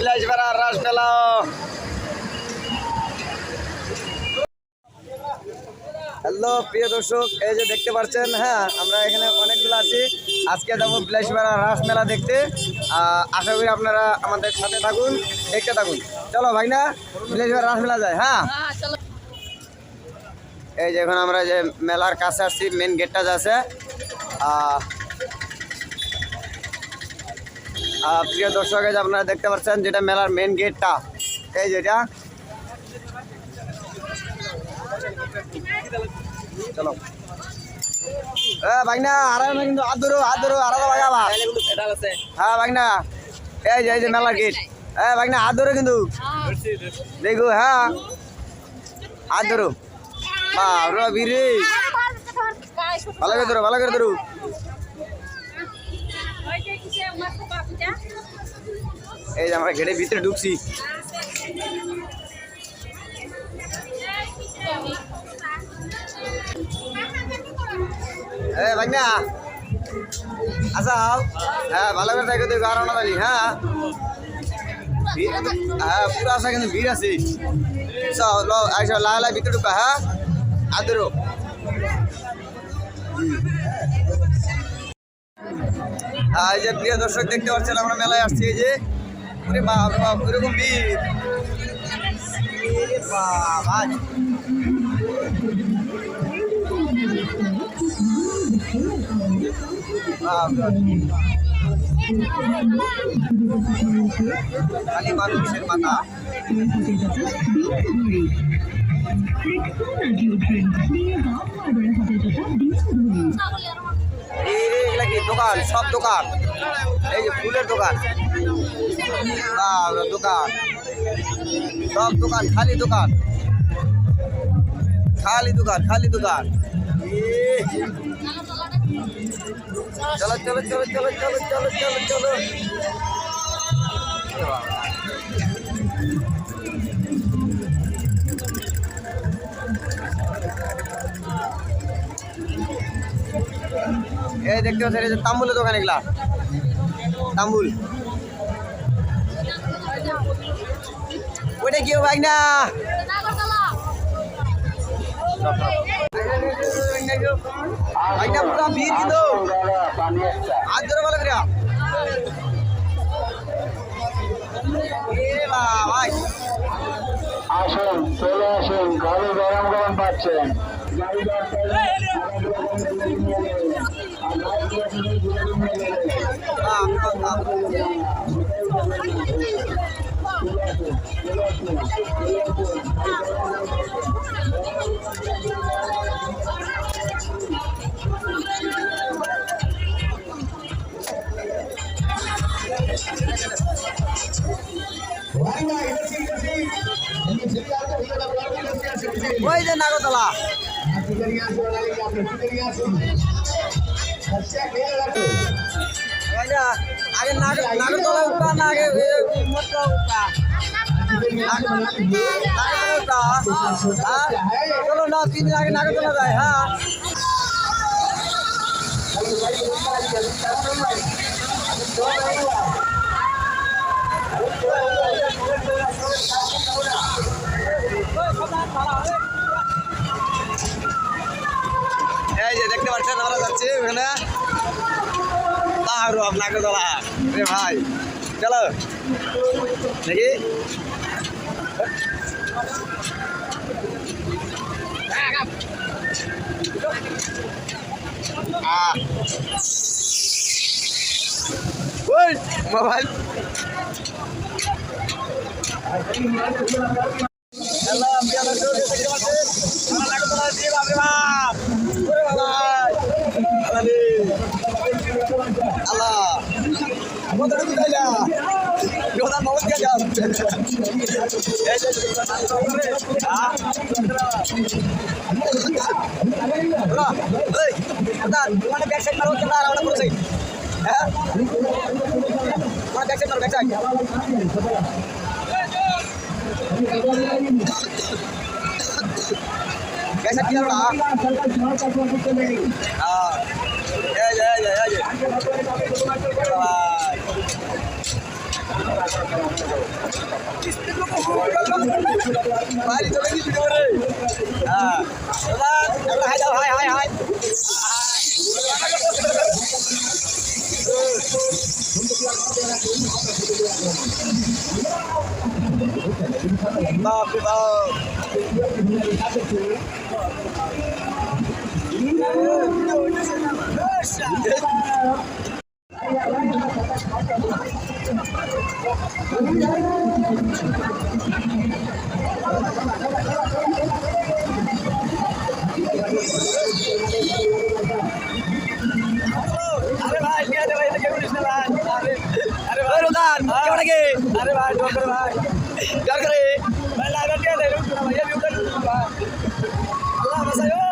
বিলাসপাড়া রাস মেলা। হ্যালো প্রিয় দর্শক, এই যে দেখতে পাচ্ছেন, হ্যাঁ আমরা এখানে অনেকগুলো আছি। আজকে যাবো বিলাসপাড়া রাস মেলা দেখতে। আশা করি আপনারা আমাদের সাথে থাকুন, দেখতে থাকুন। চলো ভাই না, বিলাসপাড়া রাস মেলা যায়। হ্যাঁ এই যে এখন আমরা যে মেলার কাছে আসছি, মেন গেটটা আছে। প্রিয় দর্শক, এই যে আপনারা দেখতে পাচ্ছেন যেটা মেলার মেন গেটটা, এই যেটা। চলো ভাই না, আর কিন্তু আলাদা ভাগাবা। হ্যাঁ ভাই না, এই যে মেলার গেট। হ্যাঁ ভাই না, হাত ধরো কিন্তু দেখো। হ্যাঁ হাত ধরো। বিরে ভালো করে ধরো, ভালো করে ধরো। এই যে আমরা গেটের ভিতরে ঢুকছি। ভাই না আচ্ছা, হ্যাঁ ভালো করে থাকো, দেখো আর না জানি। হ্যাঁ হ্যাঁ পুরো আসা কিন্তু ভিড় আছে। লাল ভিতরে ঢুকা। হ্যাঁ আদরো। এই যে প্রিয় দর্শক দেখতে পাচ্ছেন, আমরা মেলায় আসছি। এই যে এরকম ভিড়, খালি মানুষের মাথা। এগুলা কি দোকান? সব দোকান। এই যে ফুলের দোকান, দোকান সব দোকান, খালি দোকান, খালি দোকান, খালি দোকান। চলো চলো চলো চলো চলো চলো চলো চলো। এই দেখতে পাচ্ছেন, এই যে তাম্বুলের দোকান। এগুলা তাম্বুল। ওইটা কি ভাই না, পুরা ভিড় কিন্তু। হাত ধরে ভালো করে। ভাই আসুন, চলে আসুন, গাড়ি গরম গরম পাচ্ছেন। ওই যে নাগরতলা। আগে নাগরতলা উঠা না, আগে চলো না, 3 দিন আগে নাগরতলা যায়। হ্যাঁ এই যে দেখতে পাচ্ছেন, আমরা যাচ্ছি ওখানে নাগরতলা। রে ভাই চলো দেখি। মোবাইল ব্যাকসাইড মারো, হ্যাঁ ব্যাকসাইড মারো, ব্যাকসাইড। कैसा किया बड़ा? हाँ ये Mari coba ni video ni. Ah, hai dah, hai. Maaf, maaf. अरे भाई क्या दे भाई क्या बोलिस ना भाई अरे भाई रुदान क्या लगे अरे भाई डॉक्टर भाई क्या करे भाई लगा क्या दे भाई ये उधर अल्लाह बचाओ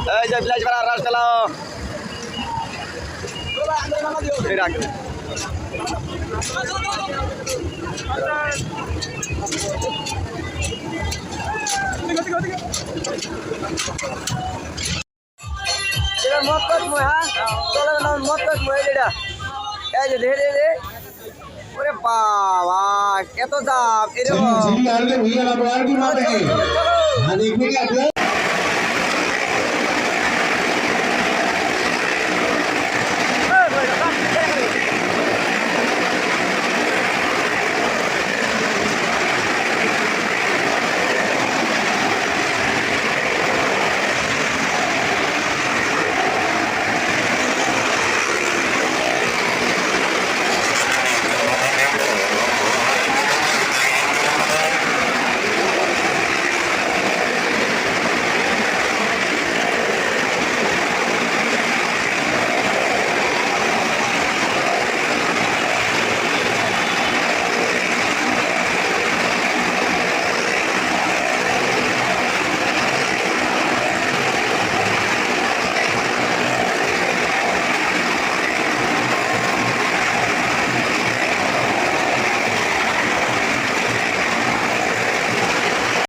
ए जब प्लेज बड़ा राज चलाओ अंदर मामा दियो फिर आके এটা মতক মই হ্যাঁ চলে না মতক মই এটা এই যে দে ওরে বাবা কত দাম এরকম আর কি মারবে? হ্যাঁ দেখবি কি